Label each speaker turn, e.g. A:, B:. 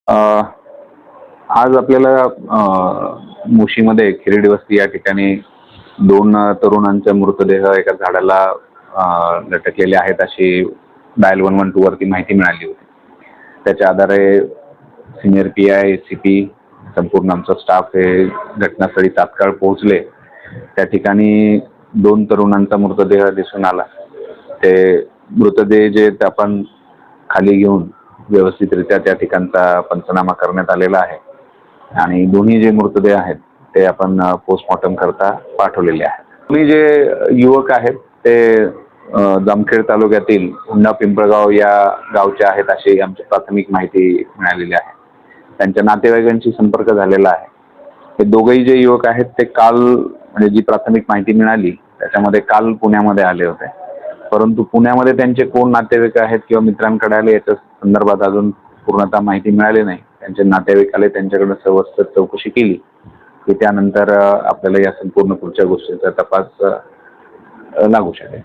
A: अ, आज आपल्याला मुशीमध्ये खिरडी वस्ती या ठिकाणी 2 तरुणांचे मृतदेह एका झाडाला लटकलेले आहेत अशी डायल 112 वरती माहिती मिळाली होती. त्याच्या आधारे सीनियर पी-आय, सी-पी संपूर्ण आमचा स्टाफ हे घटनास्थळी तात्काळ पोहोचले. त्या ठिकाणी 2 तरुणांचा मृतदेह दिसून आला. ते मृतदेह जे आहेत आपण खाली घेऊन व्यवस्थितरित्या त्या ठिकाणचा पंचनामा करण्यात आलेला आहे आणि दोन्ही जे मृतदेह आहेत ते आपण पोस्टमॉर्टम करता पाठवलेले आहेत. दोन्ही जे युवक आहेत ते जामखेड तालुक्यातील हुंडा पिंपळगाव या गावचे आहेत अशी आमची प्राथमिक माहिती मिळालेली आहे. त्यांच्या नातेवाईकांशी संपर्क झालेला आहे. हे दोघंही जे युवक आहेत ते काल म्हणजे जी प्राथमिक माहिती मिळाली त्याच्यामध्ये काल पुण्यामध्ये आले होते. परंतु पुण्यामध्ये त्यांचे कोण नातेवाईक आहेत किंवा मित्रांकडे आले याच्या संदर्भात अजून पूर्णतः माहिती मिळाली नाही. त्यांचे नातेवाईक आले, त्यांच्याकडे सविस्तर चौकशी केली की त्यानंतर आपल्याला या संपूर्ण पुढच्या गोष्टीचा तपास लागू शकेल.